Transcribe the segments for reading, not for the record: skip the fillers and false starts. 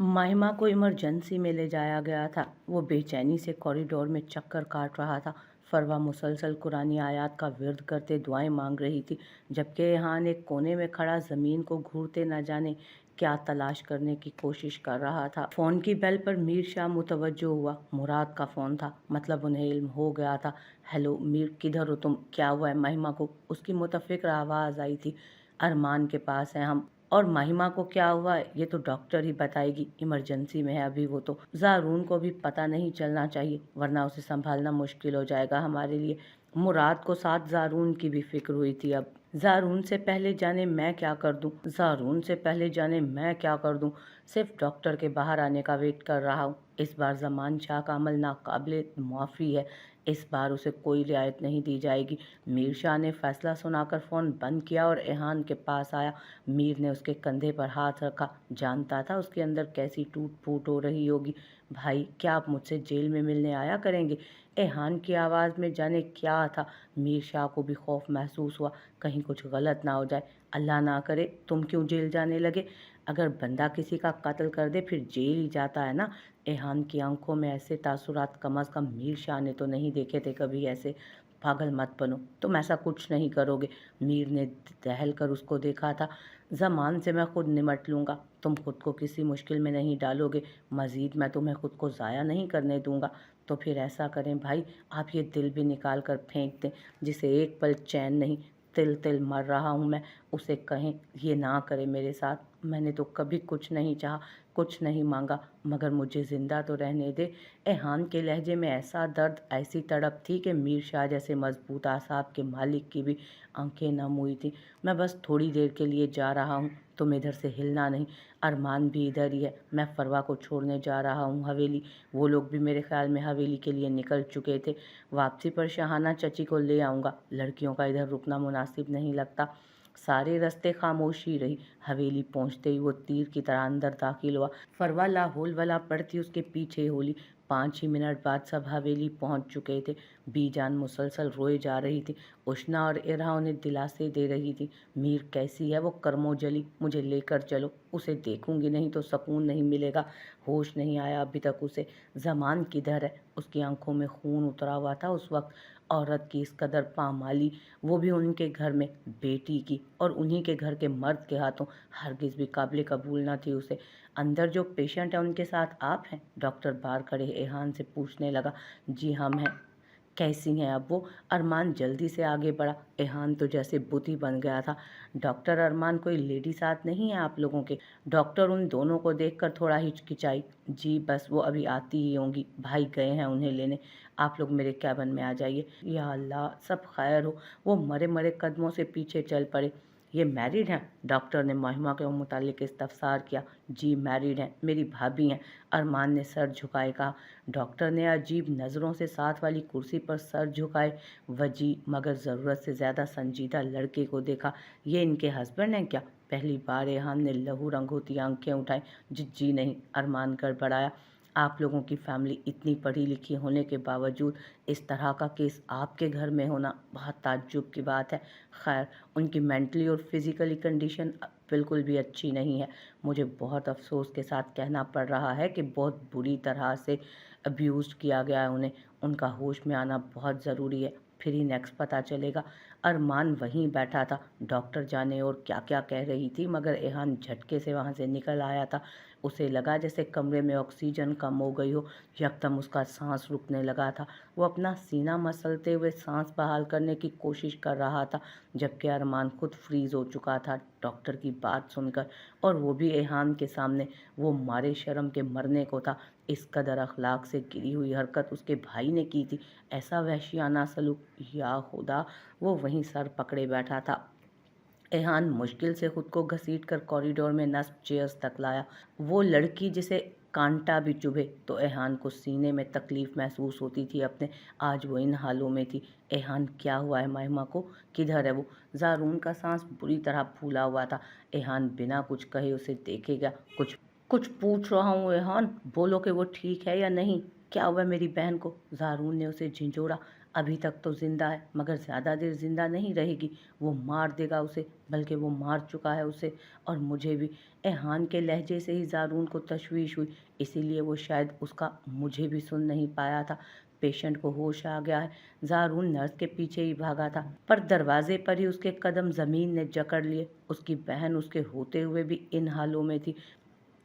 माहिमा को इमरजेंसी में ले जाया गया था। वो बेचैनी से कॉरिडोर में चक्कर काट रहा था। फरवा मुसलसल कुरानी आयात का विर्द करते दुआएं मांग रही थी, जबकि रेहान एक कोने में खड़ा ज़मीन को घूरते न जाने क्या तलाश करने की कोशिश कर रहा था। फ़ोन की बेल पर मीर शाह मुतवज्जो हुआ। मुराद का फ़ोन था, मतलब उन्हें इल्म हो गया था। हेलो मीर, किधर हो तुम? क्या हुआ है महिमा को? उसकी मुतफ़िक्र आवाज़ आई थी। अरमान के पास है हम। और महिमा को क्या हुआ है ये तो डॉक्टर ही बताएगी। इमरजेंसी में है अभी वो तो। ज़ारून को भी पता नहीं चलना चाहिए, वरना उसे संभालना मुश्किल हो जाएगा हमारे लिए। मुराद को साथ ज़ारून की भी फिक्र हुई थी। अब ज़ारून से पहले जाने मैं क्या कर दूं, ज़ारून से पहले जाने मैं क्या कर दूं। सिर्फ डॉक्टर के बाहर आने का वेट कर रहा हूँ। इस बार ज़मान शाह का अमल नाकाबिले मुआफ़ी है। इस बार उसे कोई रियायत नहीं दी जाएगी। मीर शाह ने फैसला सुनाकर फ़ोन बंद किया और एहान के पास आया। मीर ने उसके कंधे पर हाथ रखा। जानता था उसके अंदर कैसी टूट फूट हो रही होगी। भाई, क्या आप मुझसे जेल में मिलने आया करेंगे? एहान की आवाज़ में जाने क्या था। मीर शाह को भी खौफ महसूस हुआ, कहीं कुछ गलत ना हो जाए। अल्लाह ना करे, तुम क्यों जेल जाने लगे? अगर बंदा किसी का कत्ल कर दे फिर जेल ही जाता है ना। एहान की आंखों में ऐसे तासुरात कम अज़ कम मीर शाह ने तो नहीं देखे थे कभी ऐसे। पागल मत बनो, तुम ऐसा कुछ नहीं करोगे। मीर ने दहल कर उसको देखा था। ज़मान से मैं खुद निमट लूँगा, तुम खुद को किसी मुश्किल में नहीं डालोगे। मज़ीद मैं तुम्हें खुद को ज़ाया नहीं करने दूँगा। तो फिर ऐसा करें भाई, आप ये दिल भी निकाल कर फेंक दें, जिसे एक पल चैन नहीं। तिल तिल मर रहा हूँ मैं। उसे कहें ये ना करे मेरे साथ। मैंने तो कभी कुछ नहीं चाहा, कुछ नहीं मांगा, मगर मुझे ज़िंदा तो रहने दे। एहान के लहजे में ऐसा दर्द, ऐसी तड़प थी कि मीर शाह जैसे मजबूत आसाब के मालिक की भी आंखें नम हुई थी। मैं बस थोड़ी देर के लिए जा रहा हूँ, तुम इधर से हिलना नहीं। अरमान भी इधर ही है। मैं फरवा को छोड़ने जा रहा हूँ हवेली। वो लोग भी मेरे ख्याल में हवेली के लिए निकल चुके थे। वापसी पर शाहाना चची को ले आऊँगा। लड़कियों का इधर रुकना मुनासिब नहीं लगता। सारे रास्ते खामोशी रही। हवेली पहुंचते ही वो तीर की तरह अंदर दाखिल हुआ। फरवा लाहौल वाला पड़ती उसके पीछे होली। 5 ही मिनट बाद सब हवेली पहुंच चुके थे। बीजान मुसलसल रोए जा रही थी। उष्ना और इरा उन्हें दिलासे दे रही थी। मीर कैसी है वो कर्मो जली, मुझे लेकर चलो। उसे देखूंगी नहीं तो सुकून नहीं मिलेगा। होश नहीं आया अभी तक उसे। ज़मान किधर है? उसकी आंखों में खून उतरा हुआ था उस वक्त। औरत की इस कदर पामाली, वो भी उनके घर में, बेटी की, और उन्हीं के घर के मर्द के हाथों, हरगिज़ भी काबिल कबूल न थी उसे। अंदर जो पेशेंट है उनके साथ आप हैं? डॉक्टर बाहर खड़े एहान से पूछने लगा। जी हम हैं। कैसी हैं अब वो? अरमान जल्दी से आगे बढ़ा। एहान तो जैसे बुत बन गया था। डॉक्टर अरमान कोई लेडी साथ नहीं है आप लोगों के? डॉक्टर उन दोनों को देखकर थोड़ा हिचकिचाई। जी बस वो अभी आती ही होंगी, भाई गए हैं उन्हें लेने। आप लोग मेरे कैबिन में आ जाइए। या अल्लाह, सब खैर हो। वो मरे मरे कदमों से पीछे चल पड़े। ये मैरिड हैं? डॉक्टर ने महिमा के मुतालिक इस्तफसार किया। जी मैरिड हैं, मेरी भाभी हैं। अरमान ने सर झुकाए कहा। डॉक्टर ने अजीब नज़रों से साथ वाली कुर्सी पर सर झुकाए वजी मगर ज़रूरत से ज़्यादा संजीदा लड़के को देखा। ये इनके हस्बैंड हैं क्या? पहली बार रेहान ने लहू रंग होती आंखें उठाई। जी नहीं, अरमान गड़बड़ाया। आप लोगों की फैमिली इतनी पढ़ी लिखी होने के बावजूद इस तरह का केस आपके घर में होना बहुत ताज्जुब की बात है। खैर, उनकी मेंटली और फिज़िकली कंडीशन बिल्कुल भी अच्छी नहीं है। मुझे बहुत अफसोस के साथ कहना पड़ रहा है कि बहुत बुरी तरह से अब्यूज़ किया गया है उन्हें। उनका होश में आना बहुत ज़रूरी है, फिर ही नेक्स्ट पता चलेगा। अरमान वहीं बैठा था। डॉक्टर जाने और क्या क्या कह रही थी, मगर एहान झटके से वहाँ से निकल आया था। उसे लगा जैसे कमरे में ऑक्सीजन कम हो गई हो। यकदम उसका सांस रुकने लगा था। वो अपना सीना मसलते हुए सांस बहाल करने की कोशिश कर रहा था, जबकि अरमान खुद फ्रीज हो चुका था डॉक्टर की बात सुनकर, और वो भी एहान के सामने। वो मारे शर्म के मरने को था। इस कदर अखलाक से गिरी हुई हरकत उसके भाई ने की थी। ऐसा वहशियाना सलूक, या खुदा। वो वहीं सर पकड़े बैठा था। एहान मुश्किल से खुद को घसीट कर कॉरिडोर में नस्ब चेयर्स तक लाया। वो लड़की जिसे कांटा भी चुभे तो एहान को सीने में तकलीफ महसूस होती थी अपने, आज वो इन हालों में थी। एहान, क्या हुआ है महिमा को? किधर है वो? ज़ारून का सांस बुरी तरह फूला हुआ था। एहान बिना कुछ कहे उसे देखेगा। कुछ कुछ पूछ रहा हूँ एहान, बोलो कि वो ठीक है या नहीं। क्या हुआ मेरी बहन को? ज़ारून ने उसे झिंझोड़ा। अभी तक तो जिंदा है मगर ज़्यादा देर जिंदा नहीं रहेगी, वो मार देगा उसे, बल्कि वो मार चुका है उसे और मुझे भी। एहान के लहजे से ही ज़ारून को तशवीश हुई, इसीलिए वो शायद उसका मुझे भी सुन नहीं पाया था। पेशेंट को होश आ गया है। ज़ारून नर्स के पीछे ही भागा था, पर दरवाजे पर ही उसके कदम ज़मीन ने जकड़ लिए। उसकी बहन उसके होते हुए भी इन हालों में थी।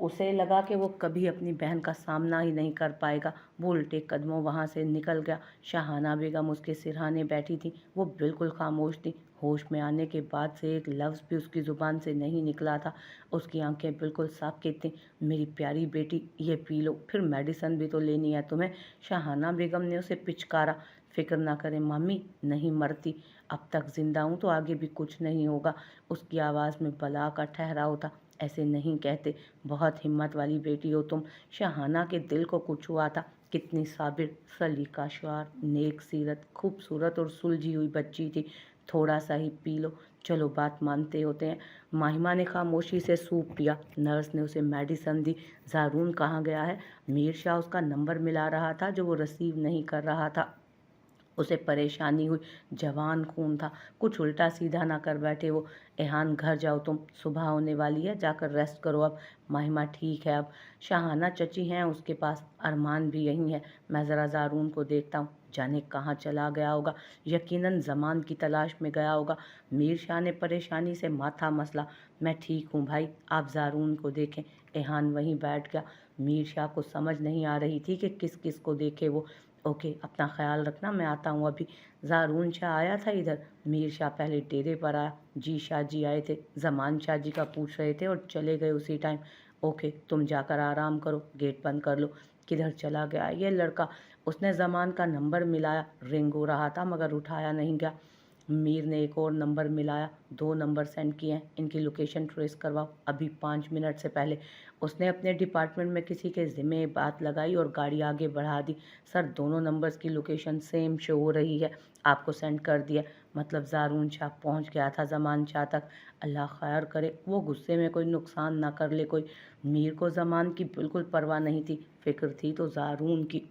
उसे लगा कि वो कभी अपनी बहन का सामना ही नहीं कर पाएगा। वो उल्टे कदमों वहाँ से निकल गया। शाहाना बेगम उसके सिरहाने बैठी थी। वो बिल्कुल खामोश थी। होश में आने के बाद से एक लफ्ज़ भी उसकी ज़ुबान से नहीं निकला था। उसकी आंखें बिल्कुल साकित थीं। मेरी प्यारी बेटी, ये पी लो, फिर मेडिसन भी तो लेनी है तुम्हें। शाहाना बेगम ने उसे पिचकारा। फिक्र ना करें मामी, नहीं मरती। अब तक जिंदा हूँ तो आगे भी कुछ नहीं होगा। उसकी आवाज़ में बला का ठहराव था। ऐसे नहीं कहते, बहुत हिम्मत वाली बेटी हो तुम। शाहाना के दिल को कुछ हुआ था। कितनी साबिर, सलीकाशार, नेक सीरत, खूबसूरत और सुलझी हुई बच्ची थी। थोड़ा सा ही पी लो, चलो बात मानते होते हैं। माहिमा ने खामोशी से सूप पिया। नर्स ने उसे मेडिसन दी। ज़ारून कहाँ गया है? मीर शाह उसका नंबर मिला रहा था जो वो रिसीव नहीं कर रहा था। उसे परेशानी हुई। जवान खून था, कुछ उल्टा सीधा ना कर बैठे वो। एहान घर जाओ तुम, सुबह होने वाली है, जाकर रेस्ट करो अब। माहिमा ठीक है अब। शाहाना चची हैं उसके पास, अरमान भी यहीं है। मैं ज़रा ज़ारून को देखता हूँ, जाने कहाँ चला गया होगा। यकीनन ज़मान की तलाश में गया होगा। मीर शाह ने परेशानी से माथा मसला। मैं ठीक हूँ भाई, आप ज़ारून को देखें। एहान वहीं बैठ गया। मीर शाह को समझ नहीं आ रही थी कि किस किस को देखे वो। ओके, अपना ख्याल रखना, मैं आता हूँ अभी। ज़ारून शाह आया था इधर? मीर शाह पहले डेरे पर आया। जी शाह जी आए थे, ज़मान शाह जी का पूछ रहे थे और चले गए उसी टाइम। ओके, तुम जाकर आराम करो, गेट बंद कर लो। किधर चला गया ये लड़का? उसने ज़मान का नंबर मिलाया, रिंग हो रहा था मगर उठाया नहीं गया। मीर ने एक और नंबर मिलाया, 2 नंबर सेंड किए हैं, इनकी लोकेशन ट्रेस करवाओ अभी 5 मिनट से पहले। उसने अपने डिपार्टमेंट में किसी के ज़िम्मे बात लगाई और गाड़ी आगे बढ़ा दी। सर, दोनों नंबर्स की लोकेशन सेम शो हो रही है, आपको सेंड कर दिया। मतलब ज़ारून शाह पहुंच गया था ज़मान शाह तक। अल्लाह खैर करे, वो गुस्से में कोई नुकसान ना कर ले कोई। मीर को ज़मान की बिल्कुल परवाह नहीं थी, फिक्र थी तो ज़ारून की।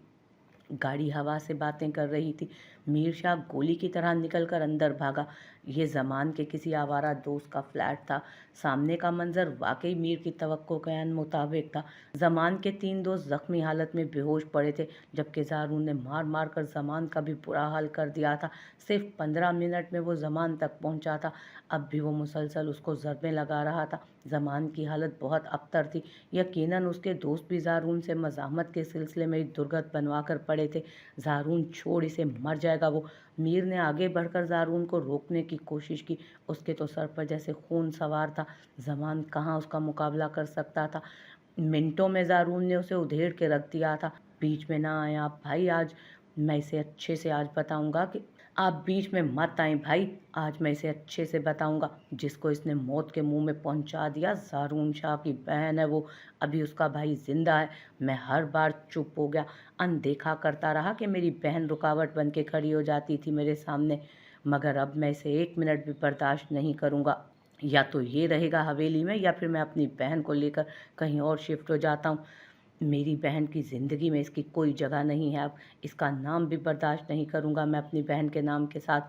गाड़ी हवा से बातें कर रही थी। मीर शाह गोली की तरह निकलकर अंदर भागा। ये ज़मान के किसी आवारा दोस्त का फ्लैट था। सामने का मंजर वाकई मीर की तवक्को के मुताबिक था। ज़मान के 3 दोस्त जख्मी हालत में बेहोश पड़े थे, जबकि ज़ारून ने मार मार कर ज़मान का भी बुरा हाल कर दिया था। सिर्फ 15 मिनट में वो ज़मान तक पहुंचा था। अब भी वो मुसलसल उसको ज़रबें लगा रहा था। ज़मान की हालत बहुत अबतर थी। यकीनन उसके दोस्त भी ज़ारून से मज़ाहमत के सिलसिले में एक दुर्गत बनवा कर पड़े थे। ज़ारून छोड़, इसे मर जाएगा वो। मीर ने आगे बढ़कर ज़ारून को रोकने की कोशिश की। उसके तो सर पर जैसे खून सवार था। ज़मान कहाँ उसका मुकाबला कर सकता था। मिनटों में ज़ारून ने उसे उधेड़ के रख दिया था। बीच में ना आए आप भाई, आज मैं इसे अच्छे से आज बताऊंगा कि आप बीच में मत आए भाई, आज मैं इसे अच्छे से बताऊंगा। जिसको इसने मौत के मुंह में पहुंचा दिया, ज़ारून शाह की बहन है वो। अभी उसका भाई जिंदा है। मैं हर बार चुप हो गया, अनदेखा करता रहा कि मेरी बहन रुकावट बन के खड़ी हो जाती थी मेरे सामने। मगर अब मैं इसे 1 मिनट भी बर्दाश्त नहीं करूंगा। या तो ये रहेगा हवेली में या फिर मैं अपनी बहन को लेकर कहीं और शिफ्ट हो जाता हूँ। मेरी बहन की ज़िंदगी में इसकी कोई जगह नहीं है अब। इसका नाम भी बर्दाश्त नहीं करूँगा मैं अपनी बहन के नाम के साथ।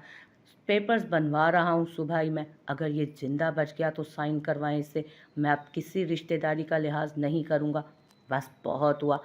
पेपर्स बनवा रहा हूँ सुबह ही मैं। अगर ये ज़िंदा बच गया तो साइन करवाएं इससे। मैं अब किसी रिश्तेदारी का लिहाज नहीं करूँगा। बस बहुत हुआ।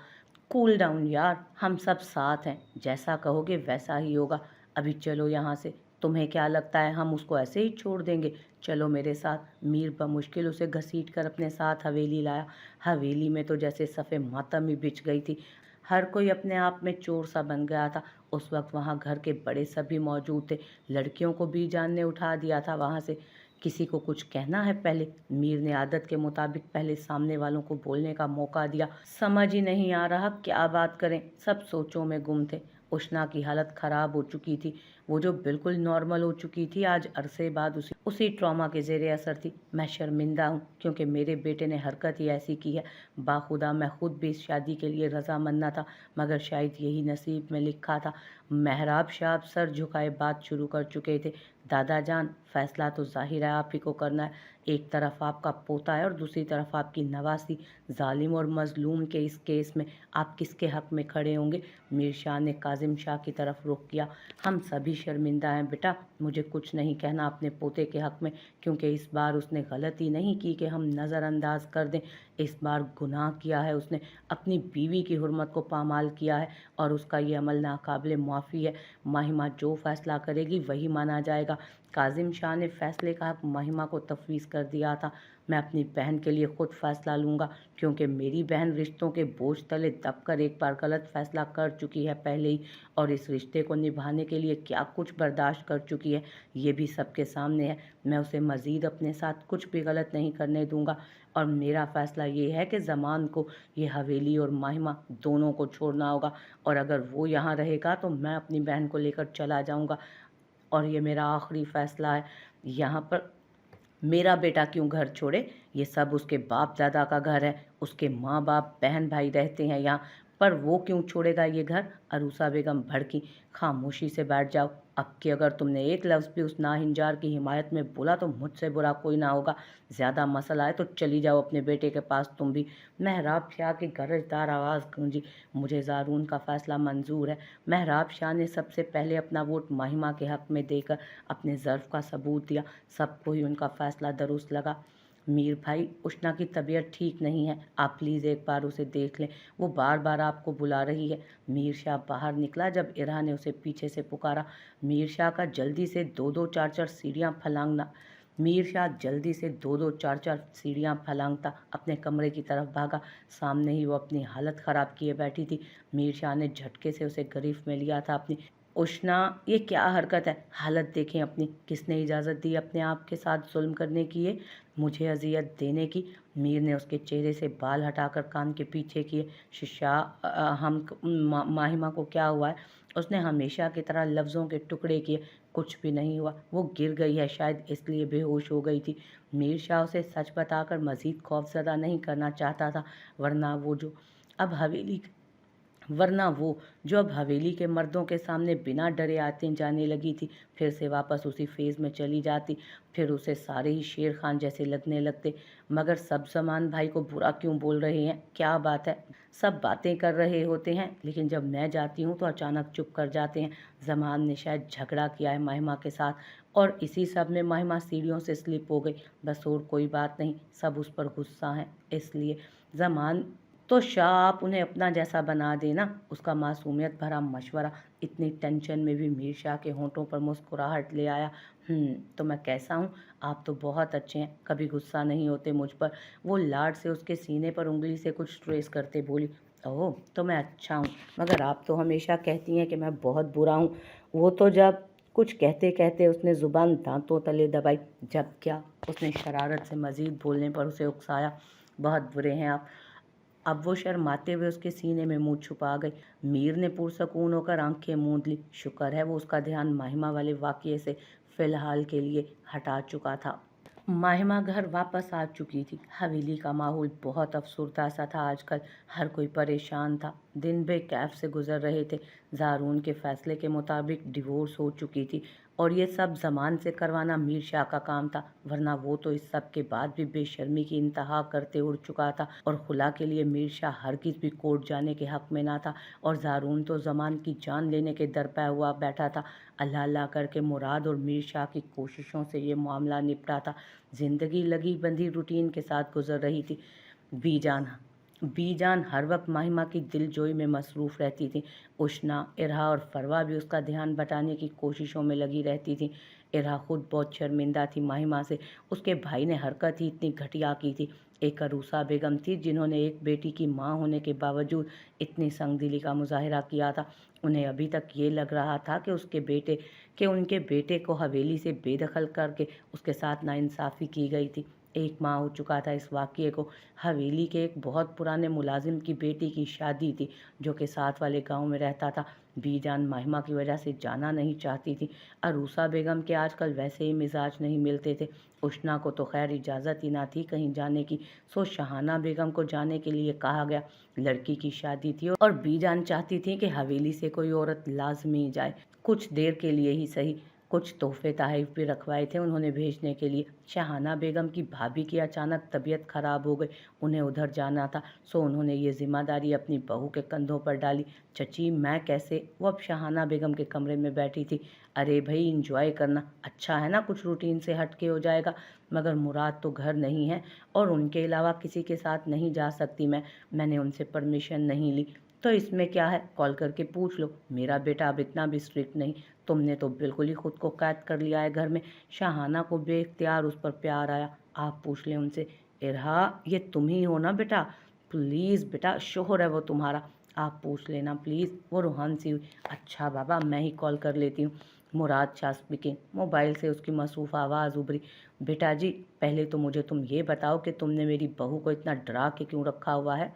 कूल डाउन यार, हम सब साथ हैं, जैसा कहोगे वैसा ही होगा। अभी चलो यहाँ से। तुम्हें क्या लगता है हम उसको ऐसे ही छोड़ देंगे? चलो मेरे साथ। मीर बमुश्किल उसे घसीट कर अपने साथ हवेली लाया। हवेली में तो जैसे सफ़े मातम ही बिछ गई थी। हर कोई अपने आप में चोर सा बन गया था। उस वक्त वहाँ घर के बड़े सभी मौजूद थे। लड़कियों को भी जान ने उठा दिया था वहाँ से। किसी को कुछ कहना है पहले? मीर ने आदत के मुताबिक पहले सामने वालों को बोलने का मौका दिया। समझ ही नहीं आ रहा क्या बात करें, सब सोचों में गुम थे। उष्णा की हालत खराब हो चुकी थी। वो जो बिल्कुल नॉर्मल हो चुकी थी, आज अरसे बाद उसी ट्रॉमा के ज़ेरे असर थी। मैं शर्मिंदा हूँ क्योंकि मेरे बेटे ने हरकत ही ऐसी की है। बाखुदा मैं खुद भी इस शादी के लिए रजामंद न था, मगर शायद यही नसीब में लिखा था। मेहराब साहब सर झुकाए बात शुरू कर चुके थे। दादा जान, फैसला तो जाहिर है आप ही को करना है। एक तरफ आपका पोता है और दूसरी तरफ आपकी नवासी। जालिम और मजलूम के इस केस में आप किसके हक में खड़े होंगे? मीर शाह ने काजिम शाह की तरफ रुख किया। हम सभी शर्मिंदा हैं बेटा, मुझे कुछ नहीं कहना अपने पोते के हक में, क्योंकि इस बार उसने गलती नहीं की कि हम नज़रअंदाज कर दें। इस बार गुनाह किया है उसने, अपनी बीवी की हुर्मत को पामाल किया है और उसका ये अमल नाकाबिले मुआफ़ी है। माहिमा जो फैसला करेगी वही माना जाएगा। काजिम शाह ने फैसले का हक माहिमा को तफवीज़ कर दिया था। मैं अपनी बहन के लिए ख़ुद फैसला लूँगा, क्योंकि मेरी बहन रिश्तों के बोझ तले दबकर एक बार गलत फैसला कर चुकी है पहले ही, और इस रिश्ते को निभाने के लिए क्या कुछ बर्दाश्त कर चुकी है ये भी सबके सामने है। मैं उसे मज़ीद अपने साथ कुछ भी गलत नहीं करने दूँगा, और मेरा फ़ैसला ये है कि ज़मान को ये हवेली और माहिमा दोनों को छोड़ना होगा, और अगर वो यहाँ रहेगा तो मैं अपनी बहन को लेकर चला जाऊँगा। और ये मेरा आखिरी फ़ैसला है। यहाँ पर मेरा बेटा क्यों घर छोड़े? ये सब उसके बाप दादा का घर है, उसके माँ बाप बहन भाई रहते हैं यहाँ, पर वो क्यों छोड़ेगा ये घर? अरूसा बेगम भड़की। खामोशी से बैठ जाओ। अब कि अगर तुमने एक लफ्ज़ भी उस नाहिंजार की हिमायत में बोला तो मुझसे बुरा कोई ना होगा। ज़्यादा मसला है तो चली जाओ अपने बेटे के पास तुम भी। मेहराब शाह की गरजदार आवाज़ गूंजी। मुझे ज़ारून का फ़ैसला मंजूर है। मेहराब शाह ने सबसे पहले अपना वोट माहिमा के हक़ में देकर अपने ज़र्फ़ का सबूत दिया। सबको ही उनका फ़ैसला दुरुस्त लगा। मीर भाई, उष्णा की तबीयत ठीक नहीं है, आप प्लीज़ एक बार उसे देख लें, वो बार बार आपको बुला रही है। मीर शाह बाहर निकला जब इरा ने उसे पीछे से पुकारा। मीर शाह का जल्दी से दो दो चार चार सीढ़ियाँ फलांगना मीर शाह जल्दी से दो दो चार चार सीढ़ियाँ फलांगता अपने कमरे की तरफ भागा। सामने ही वो अपनी हालत ख़राब किए बैठी थी। मीर शाह ने झटके से उसे गिरफ्त में लिया था अपनी। उष्णा, ये क्या हरकत है? हालत देखें अपनी। किसने इजाज़त दी अपने आप के साथ जुल्म करने की, ये मुझे अजियत देने की? मीर ने उसके चेहरे से बाल हटाकर कान के पीछे किए। शिशा, हम माहिमा को क्या हुआ है? उसने हमेशा की तरह लफ्ज़ों के टुकड़े किए। कुछ भी नहीं हुआ, वो गिर गई है, शायद इसलिए बेहोश हो गई थी। मीर शाह उसे सच बताकर मज़ीद खौफज़दा नहीं करना चाहता था, वरना वो जो अब हवेली के मर्दों के सामने बिना डरे आते जाने लगी थी, फिर से वापस उसी फेज़ में चली जाती। फिर उसे सारे ही शेर खान जैसे लगने लगते। मगर सब ज़मान भाई को बुरा क्यों बोल रहे हैं? क्या बात है? सब बातें कर रहे होते हैं, लेकिन जब मैं जाती हूँ तो अचानक चुप कर जाते हैं। ज़मान ने शायद झगड़ा किया है माहिमा के साथ, और इसी सब में माहिमा सीढ़ियों से स्लिप हो गई। बस और कोई बात नहीं, सब उस पर गुस्सा हैं इसलिए। ज़मान, तो शाह आप उन्हें अपना जैसा बना देना। उसका मासूमियत भरा मशवरा इतनी टेंशन में भी मीर शाह के होंठों पर मुस्कुराहट ले आया। तो मैं कैसा हूँ? आप तो बहुत अच्छे हैं, कभी गुस्सा नहीं होते मुझ पर। वो लाड से उसके सीने पर उंगली से कुछ ट्रेस करते बोली। ओह, तो मैं अच्छा हूँ, मगर आप तो हमेशा कहती हैं कि मैं बहुत बुरा हूँ। वो तो जब कुछ कहते कहते उसने ज़ुबान दांतों तले दबाई। जब क्या? उसने शरारत से मज़ीद बोलने पर उसे उकसाया। बहुत बुरे हैं आप। अब वो शर्माते हुए उसके सीने में मुंह छुपा गई। मीर ने पुरसकून होकर आंखें मूंद ली। शुक्र है वो उसका ध्यान माहिमा वाले वाक़ये से फ़िलहाल के लिए हटा चुका था। माहिमा घर वापस आ चुकी थी। हवेली का माहौल बहुत अफसरदा सा था आजकल। हर कोई परेशान था, दिन बेकैफ से गुजर रहे थे। ज़ारून के फ़ैसले के मुताबिक डिवोर्स हो चुकी थी, और ये सब ज़मान से करवाना मीर शाह का काम था, वरना वो तो इस सब के बाद भी बेशर्मी की इंतहा करते उड़ चुका था। और खुला के लिए मीर शाह हरगिज़ भी कोर्ट जाने के हक़ में ना था, और ज़ारून तो ज़मान की जान लेने के दर पे हुआ बैठा था। अल्लाह अल्लाह करके मुराद और मीर शाह की कोशिशों से ये मामला निपटा था। ज़िंदगी लगी बंधी रूटीन के साथ गुजर रही थी। बीजान हर वक्त माहिमा की दिलजोई में मसरूफ़ रहती थी। उष्णा, इरहा और फरवा भी उसका ध्यान बटाने की कोशिशों में लगी रहती थी। इरहा खुद बहुत शर्मिंदा थी माहिमा से। उसके भाई ने हरकत ही इतनी घटिया की थी। एक अरूसा बेगम थी जिन्होंने एक बेटी की माँ होने के बावजूद इतनी संगदिली का मुजाहरा किया था। उन्हें अभी तक ये लग रहा था कि उनके बेटे को हवेली से बेदखल करके उसके साथ नाइंसाफ़ी की गई थी। 1 माह हो चुका था इस वाक़ये को। हवेली के एक बहुत पुराने मुलाज़िम की बेटी की शादी थी, जो कि साथ वाले गाँव में रहता था। बीजान महिमा की वजह से जाना नहीं चाहती थी। अरूसा बेगम के आजकल वैसे ही मिजाज नहीं मिलते थे। उष्णा को तो खैर इजाज़त ही ना थी कहीं जाने की, सो शहाना बेगम को जाने के लिए कहा गया। लड़की की शादी थी और बीजान चाहती थी कि हवेली से कोई औरत लाजमी जाए, कुछ देर के लिए ही सही। कुछ तोहफे तहफ़ भी रखवाए थे उन्होंने भेजने के लिए। शहाना बेगम की भाभी की अचानक तबीयत खराब हो गई, उन्हें उधर जाना था, सो उन्होंने ये जिम्मेदारी अपनी बहू के कंधों पर डाली। चची मैं कैसे? वो अब शहाना बेगम के कमरे में बैठी थी। अरे भाई इंजॉय करना अच्छा है ना, कुछ रूटीन से हट के हो जाएगा। मगर मुराद तो घर नहीं है और उनके अलावा किसी के साथ नहीं जा सकती मैंने उनसे परमिशन नहीं ली। तो इसमें क्या है, कॉल करके पूछ लो। मेरा बेटा अब इतना भी स्ट्रिक्ट नहीं, तुमने तो बिल्कुल ही खुद को कैद कर लिया है घर में। शहाना को बेख्तियार उस पर प्यार आया। आप पूछ लें उनसे। इरहा ये तुम ही हो ना बेटा? प्लीज़ बेटा, शोहर है वो तुम्हारा, आप पूछ लेना प्लीज़। वो रूहान सी हुई। अच्छा बाबा मैं ही कॉल कर लेती हूँ। मुराद शाह स्पीकिंग। मोबाइल से उसकी मसरूफ़ आवाज़ उभरी। बेटा जी पहले तो मुझे तुम ये बताओ कि तुमने मेरी बहू को इतना डरा के क्यों रखा हुआ है?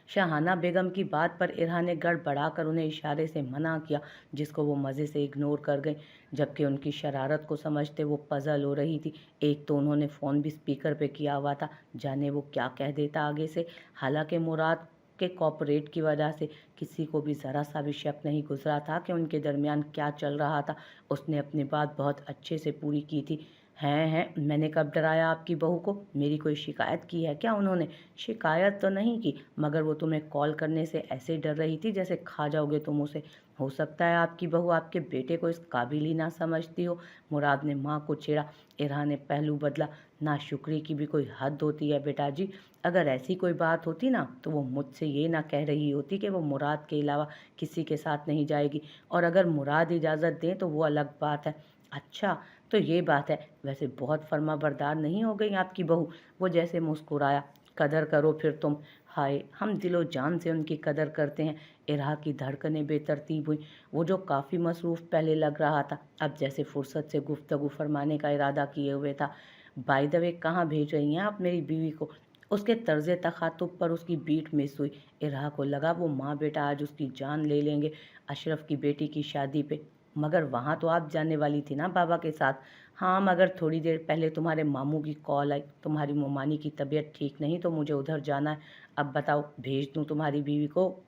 शहाना बेगम की बात पर इरहा ने गड़बड़ाकर उन्हें इशारे से मना किया, जिसको वो मज़े से इग्नोर कर गई। जबकि उनकी शरारत को समझते वो पजल हो रही थी। एक तो उन्होंने फ़ोन भी स्पीकर पे किया हुआ था, जाने वो क्या कह देता आगे से। हालांकि मुराद के कॉपरेट की वजह से किसी को भी ज़रा सा भी शक नहीं गुजरा था कि उनके दरमियान क्या चल रहा था। उसने अपनी बात बहुत अच्छे से पूरी की थी। हैं मैंने कब डराया आपकी बहू को? मेरी कोई शिकायत की है क्या उन्होंने? शिकायत तो नहीं की, मगर वो तुम्हें कॉल करने से ऐसे डर रही थी जैसे खा जाओगे तुम उसे। हो सकता है आपकी बहू आपके बेटे को इस काबिल ही ना समझती हो। मुराद ने माँ को छेड़ा। इरहा ने पहलू बदला। नाशुक्री की भी कोई हद होती है बेटा जी। अगर ऐसी कोई बात होती ना तो वो मुझसे ये ना कह रही होती कि वो मुराद के अलावा किसी के साथ नहीं जाएगी, और अगर मुराद इजाज़त दें तो वो अलग बात है। अच्छा तो ये बात है। वैसे बहुत फर्मा बरदार नहीं हो गई आपकी बहू? वो जैसे मुस्कुराया। कदर करो फिर तुम। हाय हम दिलो जान से उनकी कदर करते हैं। इरहा की धड़कनें बेतरतीब हुई। वो जो काफ़ी मसरूफ़ पहले लग रहा था, अब जैसे फुर्सत से गुफ्तगू फरमाने का इरादा किए हुए था। बाय द वे कहाँ भेज रही हैं आप मेरी बीवी को? उसके तर्ज तखातुब पर उसकी बीट मिस हुई। इरहा को लगा वो माँ बेटा आज उसकी जान ले लेंगे अशरफ की बेटी की शादी पे। मगर वहाँ तो आप जाने वाली थी ना बाबा के साथ? हाँ मगर थोड़ी देर पहले तुम्हारे मामू की कॉल आई, तुम्हारी मोमानी की तबीयत ठीक नहीं तो मुझे उधर जाना है। अब बताओ भेज दूँ तुम्हारी बीवी को?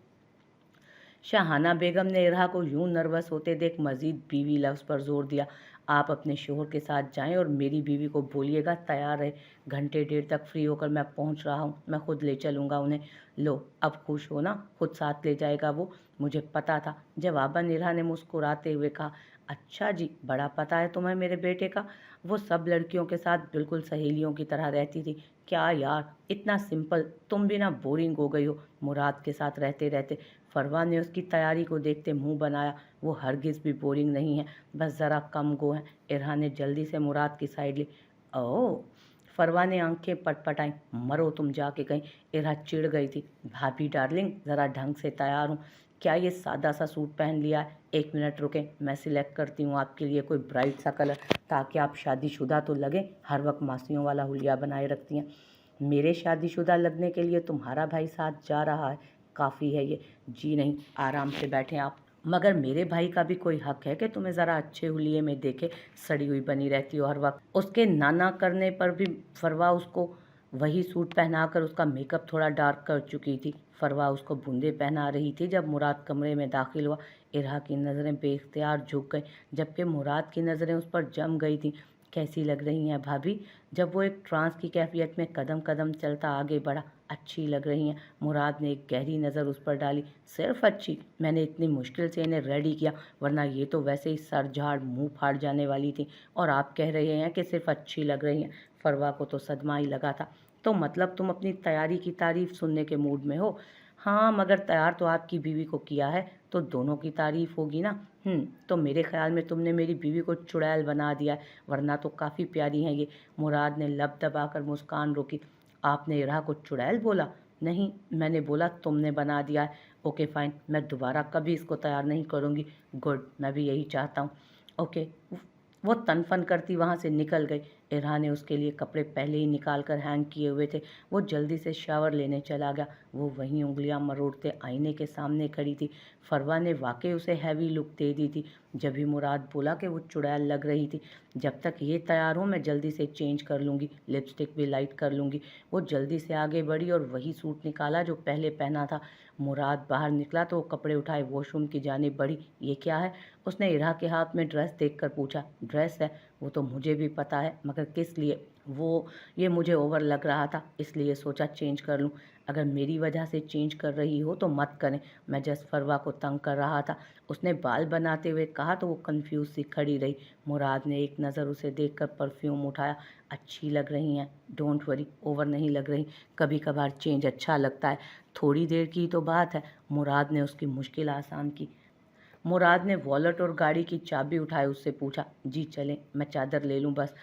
शहाना बेगम ने इरहा को यूं नर्वस होते देख मजीद बीवी लफ्ज़ पर जोर दिया। आप अपने शोहर के साथ जाएं और मेरी बीवी को बोलिएगा तैयार रहे। घंटे डेढ़ तक फ्री होकर मैं पहुंच रहा हूं, मैं खुद ले चलूंगा उन्हें। लो अब खुश हो ना, खुद साथ ले जाएगा वो। मुझे पता था, जवाबन इरहा ने मुस्कुराते हुए कहा। अच्छा जी, बड़ा पता है तुम्हें मेरे बेटे का। वो सब लड़कियों के साथ बिल्कुल सहेलियों की तरह रहती थी। क्या यार इतना सिंपल, तुम भी ना बोरिंग हो गई हो मुराद के साथ रहते रहते। फरवा ने उसकी तैयारी को देखते मुंह बनाया। वो हरगिज़ भी बोरिंग नहीं है, बस ज़रा कम गो है। इरहा ने जल्दी से मुराद की साइड ली। ओह, फरवा ने आंखें पटपटाई। मरो तुम जाके कहीं। इरहा चिढ़ गई थी। भाभी डार्लिंग ज़रा ढंग से तैयार हूँ। क्या ये सादा सा सूट पहन लिया है? 1 मिनट रुके, मैं सिलेक्ट करती हूँ आपके लिए कोई ब्राइट सा कलर, ताकि आप शादीशुदा तो लगे, हर वक्त मासियों वाला हुलिया बनाए रखती हैं। मेरे शादीशुदा लगने के लिए तुम्हारा भाई साथ जा रहा है, काफ़ी है ये। जी नहीं, आराम से बैठें आप। मगर मेरे भाई का भी कोई हक है कि तुम्हें ज़रा अच्छे हुलिये में देखे, सड़ी हुई बनी रहती हो हर वक्त। उसके नाना करने पर भी फरवा उसको वही सूट पहनाकर उसका मेकअप थोड़ा डार्क कर चुकी थी। फरवा उसको बूंदे पहना रही थी जब मुराद कमरे में दाखिल हुआ। इरहा की नज़रें बेख्तियार झुक गईं, जबकि मुराद की नज़रें उस पर जम गई थीं। कैसी लग रही हैं भाभी? जब वो एक ट्रांस की कैफियत में कदम कदम चलता आगे बढ़ा। अच्छी लग रही हैं। मुराद ने एक गहरी नज़र उस पर डाली। सिर्फ अच्छी? मैंने इतनी मुश्किल से इन्हें रेडी किया, वरना ये तो वैसे ही सर झाड़ मुंह फाड़ जाने वाली थी, और आप कह रहे हैं कि सिर्फ अच्छी लग रही हैं। फरवा को तो सदमा ही लगा था। तो मतलब तुम अपनी तैयारी की तारीफ सुनने के मूड में हो? हाँ मगर तैयार तो आपकी बीवी को किया है, तो दोनों की तारीफ होगी ना। तो मेरे ख्याल में तुमने मेरी बीवी को चुड़ैल बना दिया है, वरना तो काफ़ी प्यारी हैं ये। मुराद ने लब दबाकर मुस्कान रोकी। आपने इरहा को चुड़ैल बोला? नहीं, मैंने बोला तुमने बना दिया है। ओके फाइन, मैं दोबारा कभी इसको तैयार नहीं करूँगी। गुड, मैं भी यही चाहता हूँ। ओके। वो तनफन करती वहाँ से निकल गई। इरहा ने उसके लिए कपड़े पहले ही निकाल कर हैंग किए हुए थे। वो जल्दी से शावर लेने चला गया। वो वहीं उंगलियां मरोड़ते आईने के सामने खड़ी थी। फरवा ने वाकई उसे हैवी लुक दे दी थी। जब भी मुराद बोला कि वो चुड़ैल लग रही थी। जब तक ये तैयार हो मैं जल्दी से चेंज कर लूँगी, लिपस्टिक भी लाइट कर लूँगी। वो जल्दी से आगे बढ़ी और वही सूट निकाला जो पहले पहना था। मुराद बाहर निकला तो वो कपड़े उठाए वॉशरूम की जानिब बढ़ी। ये क्या है? उसने इरहा के हाथ में ड्रेस देखकर पूछा। ड्रेस है? वो तो मुझे भी पता है, मगर किस लिए? ये मुझे ओवर लग रहा था, इसलिए सोचा चेंज कर लूँ। अगर मेरी वजह से चेंज कर रही हो तो मत करें, मैं जस्ट फरवा को तंग कर रहा था। उसने बाल बनाते हुए कहा तो वो कंफ्यूज सी खड़ी रही। मुराद ने एक नज़र उसे देखकर परफ्यूम उठाया। अच्छी लग रही हैं, डोंट वरी, ओवर नहीं लग रही। कभी कभार चेंज अच्छा लगता है, थोड़ी देर की तो बात है। मुराद ने उसकी मुश्किल आसान की। मुराद ने वॉलेट और गाड़ी की चाबी उठाए उससे पूछा, जी चलें, मैं चादर ले लूँ, बस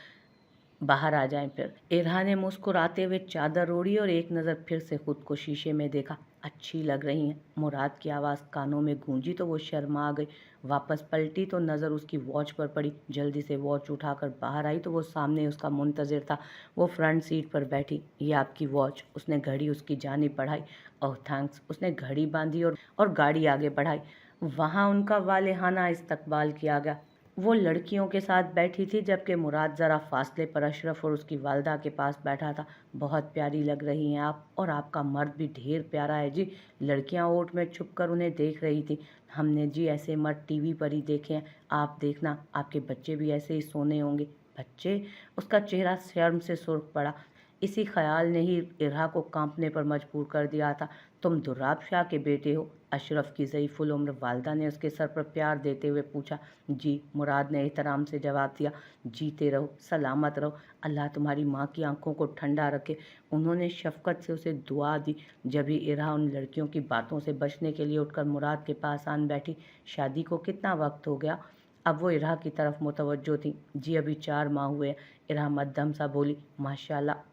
बाहर आ जाएं फिर। इरहा ने मुस्कुराते हुए चादर ओढ़ी और एक नज़र फिर से खुद को शीशे में देखा। अच्छी लग रही हैं। मुराद की आवाज़ कानों में गूंजी तो वो शर्मा गई। वापस पलटी तो नज़र उसकी वॉच पर पड़ी। जल्दी से वॉच उठाकर बाहर आई तो वो सामने उसका मुंतज़िर था। वो फ्रंट सीट पर बैठी। ये आपकी वॉच। उसने घड़ी उसकी जानिब बढ़ाई। ओह थैंक्स। उसने घड़ी बांधी और गाड़ी आगे बढ़ाई। वहाँ उनका वालेहाना इस्तकबाल किया गया। वो लड़कियों के साथ बैठी थी जबकि मुराद ज़रा फासले पर अशरफ और उसकी वालदा के पास बैठा था। बहुत प्यारी लग रही हैं आप, और आपका मर्द भी ढेर प्यारा है जी। लड़कियां ओट में छुपकर उन्हें देख रही थी। हमने जी ऐसे मर्द टीवी पर ही देखे हैं, आप देखना आपके बच्चे भी ऐसे ही सोने होंगे। बच्चे? उसका चेहरा शर्म से सुर्ख पड़ा। इसी ख्याल ने ही इरहा को कांपने पर मजबूर कर दिया था। तुम दुर्राब शाह के बेटे हो? अशरफ की ज़ईफ़ुल उम्र वालदा ने उसके सर पर प्यार देते हुए पूछा। जी, मुराद ने एहतराम से जवाब दिया। जीते रहो, सलामत रहो, अल्लाह तुम्हारी माँ की आंखों को ठंडा रखे। उन्होंने शफकत से उसे दुआ दी। जब ही इरहा उन लड़कियों की बातों से बचने के लिए उठकर मुराद के पास आन बैठी। शादी को कितना वक्त हो गया? अब वो इरहा की तरफ मुतवज्जो थी। जी अभी 4 माह हुए हैं। इरहा मद्दम सा बोली। माशाल्लाह।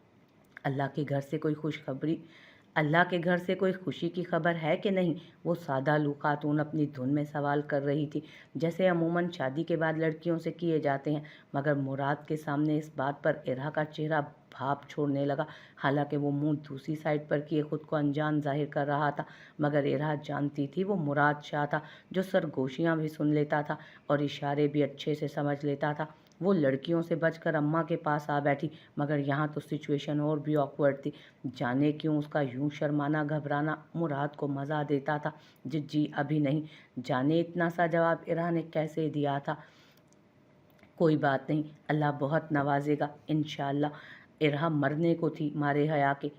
अल्लाह के घर से कोई खुशखबरी अल्लाह के घर से कोई खुशी की खबर है कि नहीं? वो सादा लू खातून अपनी धुन में सवाल कर रही थी, जैसे अमूमन शादी के बाद लड़कियों से किए जाते हैं। मगर मुराद के सामने इस बात पर इरहा का चेहरा भाप छोड़ने लगा। हालांकि वो मुंह दूसरी साइड पर किए खुद को अनजान जाहिर कर रहा था, मगर इरहा जानती थी वो मुराद शाह था, जो सरगोशियाँ भी सुन लेता था और इशारे भी अच्छे से समझ लेता था। वो लड़कियों से बचकर अम्मा के पास आ बैठी, मगर यहाँ तो सिचुएशन और भी ऑकवर्ड थी। जाने क्यों उसका यूं शर्माना घबराना मुराद को मज़ा देता था। जी अभी नहीं। जाने इतना सा जवाब इरहा ने कैसे दिया था। कोई बात नहीं, अल्लाह बहुत नवाजेगा इंशाअल्लाह। इरहा मरने को थी मारे हया के।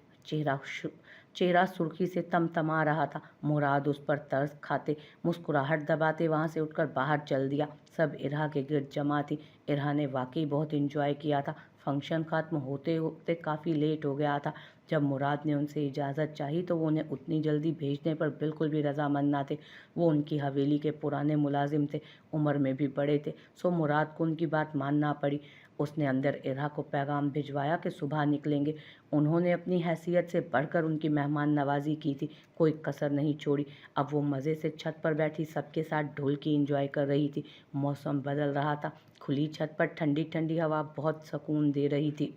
चेहरा सुर्खी से तमतमा रहा था। मुराद उस पर तरस खाते मुस्कुराहट दबाते वहाँ से उठकर बाहर चल दिया। सब इरहा के गिर्द जमा थी। इरहा ने वाकई बहुत इंजॉय किया था। फंक्शन ख़त्म होते होते काफ़ी लेट हो गया था। जब मुराद ने उनसे इजाज़त चाही तो वो उन्हें उतनी जल्दी भेजने पर बिल्कुल भी रजामंद ना थे। वो उनकी हवेली के पुराने मुलाजिम थे, उम्र में भी बड़े थे, सो मुराद को उनकी बात मानना पड़ी। उसने अंदर इरहा को पैगाम भिजवाया कि सुबह निकलेंगे। उन्होंने अपनी हैसियत से बढ़कर उनकी मेहमान नवाजी की थी, कोई कसर नहीं छोड़ी। अब वो मज़े से छत पर बैठी सबके साथ ढोलकी एंजॉय कर रही थी। मौसम बदल रहा था। खुली छत पर ठंडी ठंडी हवा बहुत सुकून दे रही थी।